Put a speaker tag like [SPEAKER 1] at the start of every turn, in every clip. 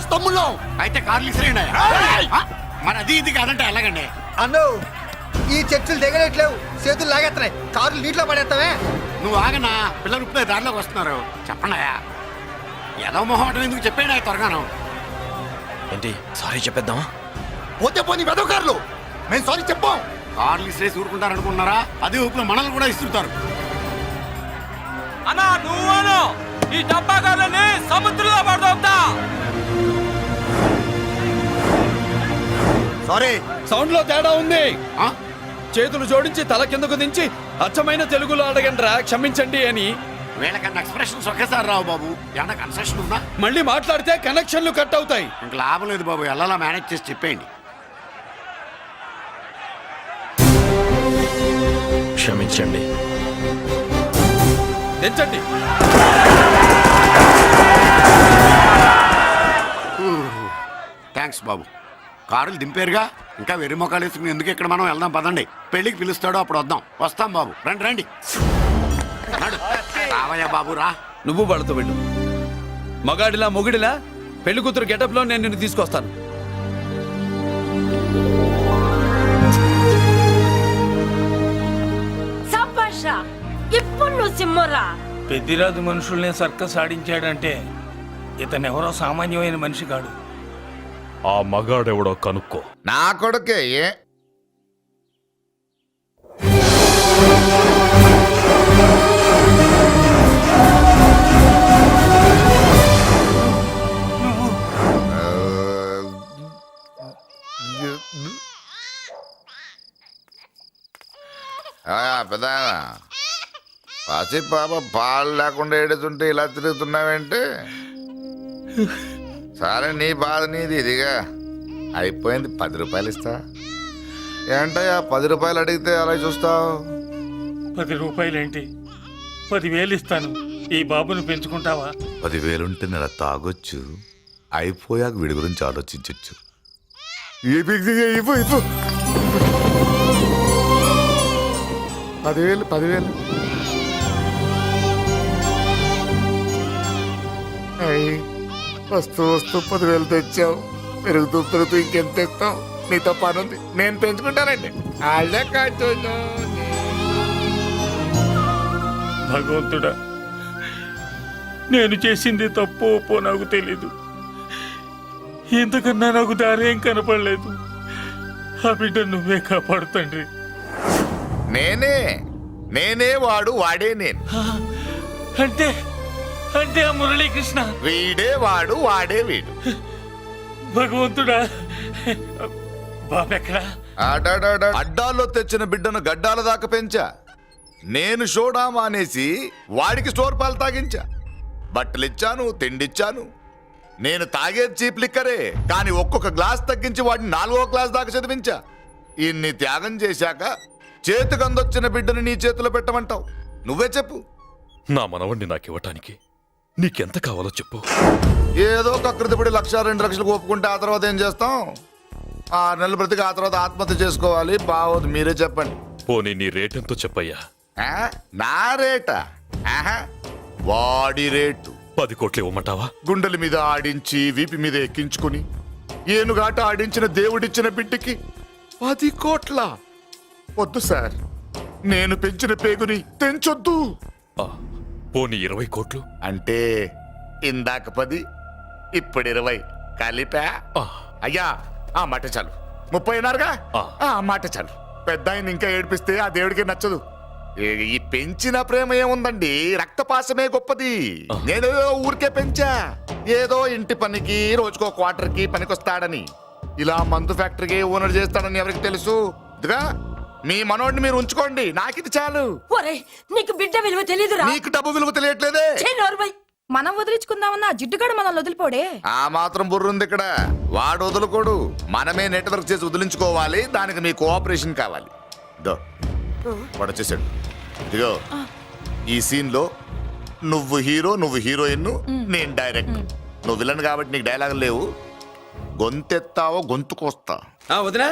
[SPEAKER 1] సుభాష్ తమ్ముళ్ళు.
[SPEAKER 2] అయితే కార్లు ఇసిరేయండి. మరి అది ఇది కాదంటే ఎలాగండి?
[SPEAKER 3] అన్నో ఈ చర్చలు దిగలేట్లేవు, చేతులు లాగేస్తున్నాయి, కార్లు నీటిలో పడేస్తావే.
[SPEAKER 2] నువ్వు ఆగనా, పిల్లలు ఇప్పుడే దారిలోకి వస్తున్నారు. చెప్పండియా, ఏదో మొహం ఎందుకు చెప్పాడు త్వరగాను.
[SPEAKER 1] ఏంటి సారీ చెప్పేద్దామా?
[SPEAKER 3] పోతే పోనీ వెదవ కార్లు, మేము సారీ చెప్పాం.
[SPEAKER 2] కార్లు ఇసిరేసి ఊరుకుంటారు అనుకున్నారా? అదే ఊపిలో మనల్ని కూడా ఇస్తుంటారు.
[SPEAKER 4] అన్నా నువ్వు ఈ డబ్బాగాలని సముద్రంలో పడదోపుతా.
[SPEAKER 3] సారీ,
[SPEAKER 4] సౌండ్ లో తేడా ఉంది.
[SPEAKER 2] ఆ?
[SPEAKER 4] చేతులు జోడించి తల కిందకు దించి అచ్చమైన తెలుగులో అడగండి రా క్షమించండి అని.
[SPEAKER 2] వీళ్ళకన్నా ఎక్స్ప్రెషన్స్ ఒకేసారి రావు బాబు. ఏమన్నా కన్సెషన్ ఉందా?
[SPEAKER 4] మళ్ళీ మాట్లాడితే కనెక్షన్లు కట్ అవుతాయి.
[SPEAKER 2] ఇంక లాభం లేదు బాబు, ఎలా మేనేజ్ చేసి చెప్పేయండి.
[SPEAKER 1] క్షమించండి.
[SPEAKER 4] తెచ్చండి.
[SPEAKER 2] థ్యాంక్స్ బాబు. కారులు దింపారుగా, ఇంకా వెర్రి మొక్కలు వేసుకుని ఎందుకు ఇక్కడ మనం వెళ్దాం పదండి. పెళ్ళికి పిలుస్తాడో అప్పుడు వద్దాం. వస్తాం బాబు, రండి రండి. రావయ్యా బాబు రా.
[SPEAKER 4] నువ్వు వాళ్ళతో వెళ్ళు. మగాడిలా మొగుడిలా పెళ్లి కూతురు గెటప్ లో నేను నిన్ను తీసుకొస్తాను.
[SPEAKER 5] ఇప్పుడు నువ్వు సిమ్మరా.
[SPEAKER 6] పెద్దిరాజు మనుషుల్ని సర్కస్ ఆడించాడంటే ఇతనెవరో సామాన్యమైన మనిషి కాడు.
[SPEAKER 7] ఆ మగాడెవడో కనుక్కో.
[SPEAKER 8] నా కొడుకే పెద్ద పసి పాప పాలు లేకుండా ఏడుతుంటే ఇలా తిరుగుతున్నావేంటి? సరే నీ బాధ నీది, ఇదిగా అయిపోయింది. 10 రూపాయలు ఇస్తా. ఏంటయ్యా 10 రూపాయలు అడిగితే అలా చూస్తావు?
[SPEAKER 6] 10 రూపాయలేంటి, 10,000 ఇస్తాను. ఈ బాబును పెంచుకుంటావా?
[SPEAKER 8] 10,000 ఉంటే నెల తాగొచ్చు, అయిపోయాక వీడి గురించి ఆలోచించచ్చు. 10,000 వస్తూ 10,000 తెచ్చావు. పెరుగుతూ ఇంకెంత తెస్తావు? నీతో పని ఉంది, నేను పెంచుకుంటానండి.
[SPEAKER 6] భగవంతుడా, నేను చేసింది తప్పు ఒప్పో నాకు తెలీదు. ఇంతకన్నా నాకు దారేం కనపడలేదు. ఆ బిడ్డ నువ్వే కాపాడు తండ్రి.
[SPEAKER 8] నేనే వాడు, వాడే నేను.
[SPEAKER 6] అంటే అంటే ఆ మురళీకృష్ణ
[SPEAKER 8] వీడే వాడు, వాడే వీడు.
[SPEAKER 6] భగవంతుడా, బాబెక్కడా?
[SPEAKER 8] అడ్డాల్లో తెచ్చిన బిడ్డను గడ్డాల దాకా పెంచా. నేను షోడా మానేసి వాడికి స్టోర్ పాలు తాగించా. బట్టలిచ్చాను, తిండిచ్చాను. నేను తాగేది చీప్ లిక్కరే, కానీ ఒక్కొక్క గ్లాస్ తగ్గించి వాడిని 4వ క్లాస్ దాకా చదివించా. ఇన్ని త్యాగం చేశాక చేతికి అందొచ్చిన బిడ్డను నీ చేతిలో పెట్టమంటావు? నువ్వే చెప్పు.
[SPEAKER 7] నా మనవణ్ణి నాకివ్వటానికి నీకెంత కావాలో చెప్పు.
[SPEAKER 8] ఏదో కకృతిపడి 1,00,000 2 లక్షలకు ఒప్పుకుంటే ఆ తర్వాత ఏం చేస్తాం? 6 నెలలు బ్రతికి ఆ తర్వాత ఆత్మహత్య చేసుకోవాలి. బావోదు, మీరే చెప్పండి.
[SPEAKER 7] పోనీ నీ రేటెంతో చెప్పయ్యా.
[SPEAKER 8] నా రేటా? వాడి రేటు
[SPEAKER 7] 10 కోట్లు ఇవ్వమంటావా?
[SPEAKER 8] గుండెల మీద ఆడించి వీపి మీద ఎక్కించుకుని ఏనుగాట ఆడించిన దేవుడిచ్చిన బిడ్డకి 10 కోట్ల? వద్దు సార్, నేను పెంచిన పేగుని తెంచొద్దు.
[SPEAKER 7] పోనీ 20 కోట్లు?
[SPEAKER 8] అంటే ఇందాక 10, ఇప్పుడు 20 కలిపా. అయ్యా ఆ మాట చాలు. 30 అన్నారుగా, ఆ మాట చాలు. పెద్ద ఆయన ఇంకా ఏడిపిస్తే ఆ దేవుడికి నచ్చదు. ఈ పెంచిన ప్రేమ ఏముందండి, రక్తపాసమే గొప్పది. నేనేదో ఊరికే పెంచా, ఏదో ఇంటి పనికి రోజుకో క్వార్టర్కి పనికొస్తాడని. ఇలా మందు ఫ్యాక్టరీకి ఓనర్ చేస్తాడని ఎవరికి తెలుసు? ఇదిగా మీ మనోడిని మీరు ఉంచుకోండి, నాకిది చాలు.
[SPEAKER 5] నీకు బిడ్డ విలువ తెలీదురా?
[SPEAKER 8] నీకు డబ్బు విలువ తెలియట్లేదే.
[SPEAKER 5] మనం వదిలించుకుందామన్నా జిడ్డుగాడు మనం వదిలిపోడే.
[SPEAKER 8] ఆ మాత్రం బుర్రుంది ఇక్కడ. వాడు వదులుకోడు, మనమే నెట్వర్క్ చేసి వదిలించుకోవాలి. దానికి మీ కోఆపరేషన్ కావాలి. వాడు వచ్చేసాడు. ఇదిగో ఈ సీన్ లో నువ్వు హీరో, నువ్వు హీరోయిన్, నేను డైరెక్ట్. నువ్వు విలన్ కాబట్టి నీకు డైలాగ్ లేవు. గొంతెత్తావో గొంతుకొస్తా.
[SPEAKER 4] వదినా,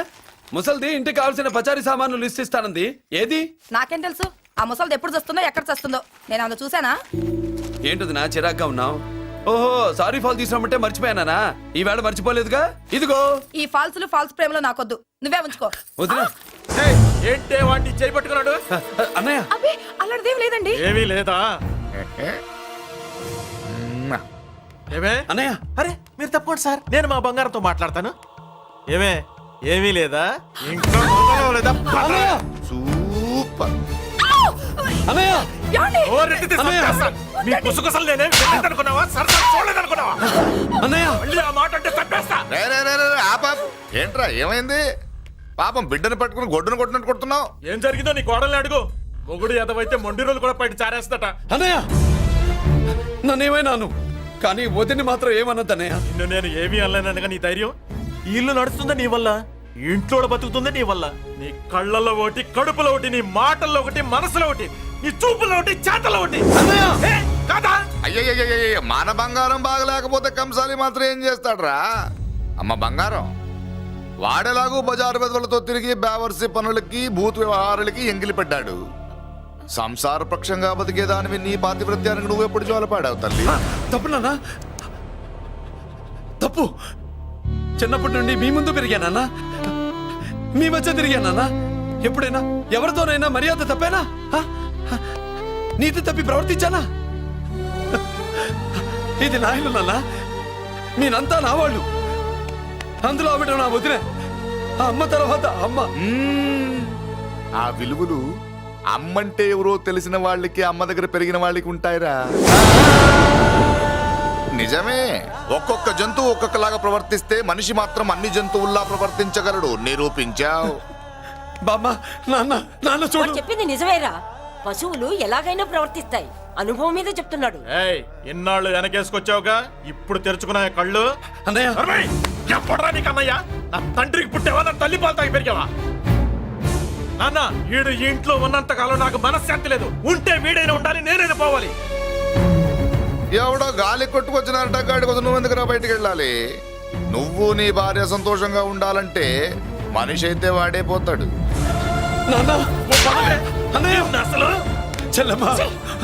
[SPEAKER 4] ముసల్ది ఇంటికి కావాల్సిన పచారీ సామాన్లు లిస్ట్ ఇస్తానంది. ఏది?
[SPEAKER 5] నాకేం తెలుసు? ఆ ముసలిది ఎప్పుడు చస్తుందో ఎక్కడ చస్తుందో నేను అందులో చూసానా?
[SPEAKER 4] ఏంటది నా చిరాగ్గా ఉన్నావు? ఓహో సారీ ఫాల్ తీసుకురామంటే మర్చిపోయానా? ఈవేళ మర్చిపోలేదుగా, ఇదిగో.
[SPEAKER 5] ఈ ఫాల్స్లు ఫాల్స్ ప్రేమలో నాకొద్దు, నువ్వే ఉంచుకో.
[SPEAKER 4] వదినా.
[SPEAKER 1] ఏంటే వాడిని చేయి పట్టుకున్నాడు?
[SPEAKER 4] అన్నయ్య
[SPEAKER 5] అబ్బే అలాంటిదేం లేదండి.
[SPEAKER 1] ఏమీ లేదా? ఏమే
[SPEAKER 4] అన్నయ్య,
[SPEAKER 1] అరే మీరు తప్పుకోండి సార్, నేను మా బంగారంతో మాట్లాడతాను. ఏమే ఏమీ లేదా? ఇంకా మొదలు లేదా?
[SPEAKER 4] అన్నయ్య,
[SPEAKER 8] సూపర్.
[SPEAKER 4] అన్నయ్య.
[SPEAKER 5] ఏమండి?
[SPEAKER 1] ఓ రెడ్డి చంపేస్తాను. మీ కుసకుసలు నేనేం అనుకున్నావా? సరదా చూడలేదనుకున్నావా?
[SPEAKER 4] అన్నయ్య,
[SPEAKER 1] మళ్ళీ ఆ మాట అంటే చంపేస్తా.
[SPEAKER 8] రే, రే, రే, రే, ఆపాప్. ఏంట్రా ఏమైంది? పాపం బిడ్డను పట్టుకుని గొడ్డును కొట్టినట్టు కొడుతున్నావు.
[SPEAKER 1] ఏం జరిగిందో నీ కోడల్ని అడుగు. మొగుడు ఎదవైతే మొండి రోజులు కూడా బయట చారేస్తట.
[SPEAKER 4] అన్నయ్య, నన్నేమైనాను కానీ వదిని మాత్రం ఏమన్నది అన్నయ్య.
[SPEAKER 1] నిన్ను నేను ఏమీ అనలేనగా నీ ధైర్యం. ఈ ఇల్లు నడుస్తుందా నీ వల్ల, ఈ ఇంట్లో బతుకుతుంది నీ వల్ల. నీ కళ్ళల్లో ఒకటి, కడుపులో ఒకటి, నీ మాటల్లో ఒకటి, మనసులో ఒకటి, నీ చూపులో ఒకటి, చేతల్లో ఒకటి. ఏ, కాదా?
[SPEAKER 8] అయ్యయ్యయ్యయ్య, మన బంగారం బాగలేకపోతే కంసాలి మాత్రం ఏం చేస్తాడ్రా? అమ్మ బంగారం వాడేలాగూ బజారు బెదవులతో తిరిగి బేవర్సి పనులకి భూత వ్యవహారాలకి ఎంగిలి పడ్డాడు. సంసార పక్షంగా బతికేదానివి నీ పాతివృత్యానికి నువ్వెప్పుడు జోలపాడావు తల్లి?
[SPEAKER 4] తప్పు నాన్న, తప్పు. చిన్నప్పటి నుండి మీ ముందు పెరిగానన్నా, మీ మధ్య తిరిగానన్నా. ఎప్పుడైనా ఎవరితోనైనా మర్యాద తప్పేనా? నీతి తప్పి ప్రవర్తించానా? ఇది నా ఇల్లు నాన్న, మీరంతా నా వాళ్ళు. అందులో ఆవిడ నా వదిలే, ఆ అమ్మ తర్వాత అమ్మ.
[SPEAKER 8] ఆ విలువలు అమ్మంటే ఎవరో తెలిసిన వాళ్ళకి, అమ్మ దగ్గర పెరిగిన వాళ్ళకి ఉంటాయిరా. నిజమే, ఒక్కొక్క జంతువు ఒక్కొక్కలాగా ప్రవర్తిస్తే మనిషి మాత్రం అన్ని జంతువుల్లా ప్రవర్తించగలడు. నిరూపించావు.
[SPEAKER 4] బామ్మ, నాన్న, నాన్న
[SPEAKER 9] వాడు
[SPEAKER 4] చూడు.
[SPEAKER 9] చెప్పింది నిజమేరా. పశువులు ఎలాగైనా ప్రవర్తిస్తాయి. అనుభవం మీద చెప్తున్నాడు.
[SPEAKER 1] ఏయ్, ఇన్నాళ్ళు వెనకేసుకొచ్చావుగా, ఇప్పుడు తెరుచుకున్నా కళ్ళు.
[SPEAKER 4] అన్నయ్య,
[SPEAKER 1] అరవై! ఎప్పుడురా నీకు అన్నయ్య? నా తండ్రికి పుట్టావా, నా తల్లి పాలు తాగి పెరిగావా? నాన్న, వీడు ఈ ఇంట్లో ఉన్నంత కాలం నాకు మనశ్శాంతి లేదు. ఉంటే వీడైనా ఉండాలి, నేనైనా పోవాలి.
[SPEAKER 8] ఎవడో గాలి కొట్టుకొచ్చినారట, గాడి కోసం నువ్వు ఎందుకురా బయటికి వెళ్ళాలి? నువ్వు నీ భార్య సంతోషంగా ఉండాలంటే మనిషి అయితే వాడే పోతాడు.
[SPEAKER 4] నాన్న,
[SPEAKER 1] ఓ పదవే.
[SPEAKER 4] అన్నయ్య,
[SPEAKER 1] ఏం అసలు
[SPEAKER 4] చెల్లమ్మ,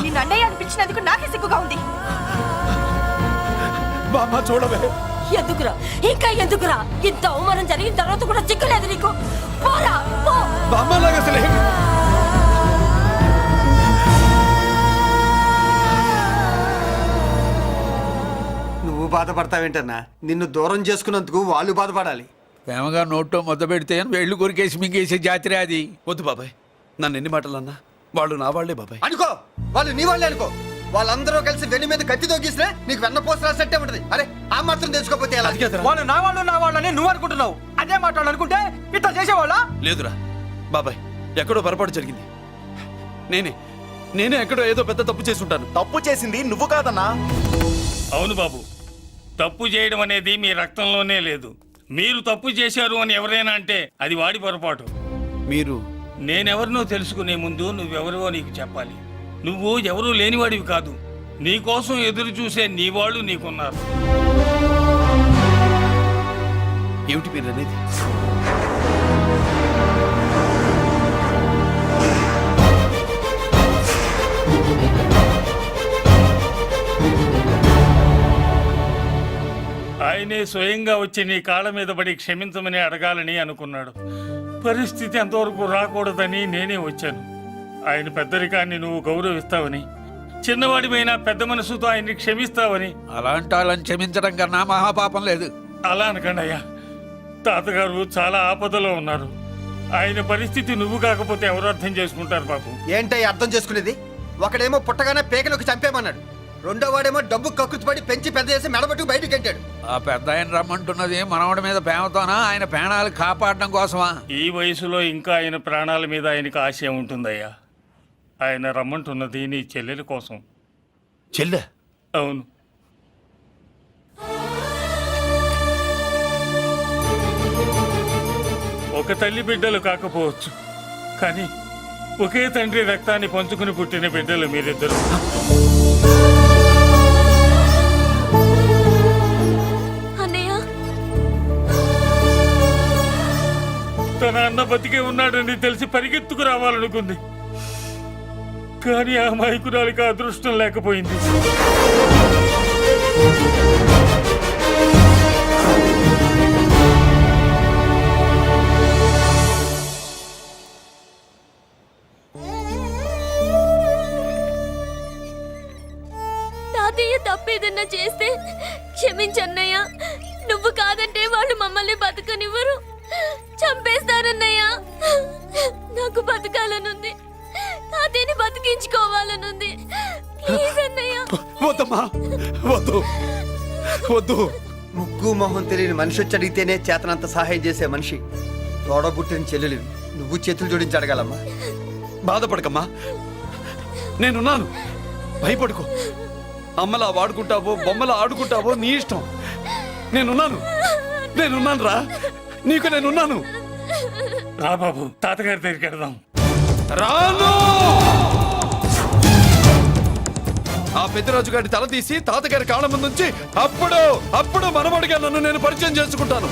[SPEAKER 5] నిన్ను అన్నయ్య అనిపించినందుకు నాకే సిగ్గుగా ఉంది.
[SPEAKER 4] బామ్మ చూడవే.
[SPEAKER 9] ఎందుకురా, ఇంకా ఎందుకురా? ఇంత అవమానం జరిగిన తర్వాత కూడా చిక్కలేదు నీకు? పోరా, పో.
[SPEAKER 4] బామ్మలాగా అసలు ఏమి-
[SPEAKER 3] నువ్వు బాధపడతావేంటన్నా? నిన్ను దూరం చేసుకున్నందుకు వాళ్ళు బాధపడాలి.
[SPEAKER 4] ప్రేమగా నోట్లో మొద్ద పెడితే వేళ్ళు కొరికేసి మింగేసే జాతర అది. వద్దు బాబాయ్, నన్ను ఎన్ని మాటలు అన్నా వాళ్ళు నా వాళ్లే బాబాయ్.
[SPEAKER 3] అనుకో, వాళ్ళు నీ వాళ్ళే అనుకో. వాళ్ళందరూ కలిసి వెన్ను మీద కత్తి తోగిస్తే నీకు వెన్నపోస రాసట్టే ఉంటది. అరే ఆ మాత్రం తెలుసుకోకపోతే ఎలా?
[SPEAKER 4] అది కదరా.
[SPEAKER 3] వాళ్ళు నా వాళ్ళని నువ్వు అనుకుంటున్నావు. అదే మాట్లాడు అనుకుంటే ఇట్లా చేసేవాళ్ళ?
[SPEAKER 4] లేదురా బాబాయ్, ఎక్కడో పొరపాటు జరిగింది. నేనే ఎక్కడో ఏదో పెద్ద తప్పు చేసి ఉంటాను.
[SPEAKER 1] తప్పు చేసింది నువ్వు కాదన్నా.
[SPEAKER 6] అవును బాబు, తప్పు చేయడం అనేది మీ రక్తంలోనే లేదు. మీరు తప్పు చేశారు అని ఎవరైనా అంటే అది వాడి పొరపాటు.
[SPEAKER 4] మీరు
[SPEAKER 6] నేనెవరినో తెలుసుకునే ముందు నువ్వెవరివో నీకు చెప్పాలి. నువ్వు ఎవరూ లేనివాడివి కాదు. నీకోసం ఎదురు చూసే నీ వాళ్ళు నీకున్నారు.
[SPEAKER 4] ఏమిటి మీరు అనేది?
[SPEAKER 6] ఆయనే స్వయంగా వచ్చి నీ కాళ్ళ మీద పడి క్షమించమని అడగాలని అనుకున్నాడు. పరిస్థితి అంతవరకు రాకూడదని నేనే వచ్చాను. ఆయన పెద్దరికాన్ని నువ్వు గౌరవిస్తావని, చిన్నవాడిపైన పెద్ద మనసుతో ఆయన్ని క్షమిస్తావని.
[SPEAKER 4] అలాంటి వాళ్ళని క్షమించడం కన్నా మహాపాపం లేదు.
[SPEAKER 6] అలా అనకండి అయ్యా. తాతగారు చాలా ఆపదలో ఉన్నారు. ఆయన పరిస్థితి నువ్వు కాకపోతే ఎవరు అర్థం చేసుకుంటారు బాబు?
[SPEAKER 3] ఏంటయ్య అర్థం చేసుకునేది? ఒకడేమో పుట్టగానే పేకలోకి చంపేమన్నాడు, రెండో వాడేమో డబ్బు కకృతిపడి పెంచి పెద్ద చేసి మెడబట్టుకు బయటికి గంటాడు.
[SPEAKER 4] ఆ పెద్ద ఆయన రమ్మంటున్నది మనవడి మీద ప్రేమతోనా, ఆయన ప్రాణాలు కాపాడడం కోసమా?
[SPEAKER 6] ఈ వయసులో ఇంకా ఆయన ప్రాణాల మీద ఆయనకు ఆశ ఉంటుందయ్యా. ఆయన రమ్మంటున్నది నీ చెల్లెల కోసం.
[SPEAKER 4] చెల్లె?
[SPEAKER 6] అవును. ఒక తల్లి బిడ్డలు కాకపోవచ్చు, కానీ ఒకే తండ్రి రక్తాన్ని పంచుకుని పుట్టిన బిడ్డలు మీరిద్దరు.
[SPEAKER 9] అన్నయ్య,
[SPEAKER 6] తన అన్న బతికే ఉన్నాడని తెలిసి పరిగెత్తుకు రావాలనుకుంది, కానీ ఆ మైకురాలికి అదృష్టం లేకపోయింది.
[SPEAKER 9] తాతయ్య తప్పేదన్నా చేస్తే క్షమించన్నయ్య. నువ్వు కాదంటే వాళ్ళు మమ్మల్ని బతకనివ్వరు, చంపేస్తారన్నయ్య. నాకు బతకాలనుంది, తాతయ్యని బతికించుకోవాలనుంది. ప్లీజ్ అన్నయ్య.
[SPEAKER 4] వద్దమ్మా, వద్దు వద్దు.
[SPEAKER 3] ముగ్గు మొహం తెలియని మనిషి వచ్చి అడిగితేనే చేతనంత సహాయం చేసే మనిషి తోడబుట్టిన చెల్లెలు నువ్వు చేతులు జోడించి అడగాలమ్మా.
[SPEAKER 4] బాధపడకమ్మా, నేనున్నాను. భయపడుకో. అమ్మలా వాడుకుంటావో బొమ్మలా ఆడుకుంటావో నీ ఇష్టం. నేనున్నాను రా, నీకు నేనున్నాను.
[SPEAKER 6] రా బాబు, తాతగారి దగ్గరికి వెళ్దాం.
[SPEAKER 4] రాను. ఆ పెద్దరాజు గారి తల తీసి తాతగారి కాళ్ళ ముందుంచి అప్పుడు మనమడిగా నన్ను నేను పరిచయం చేసుకుంటాను.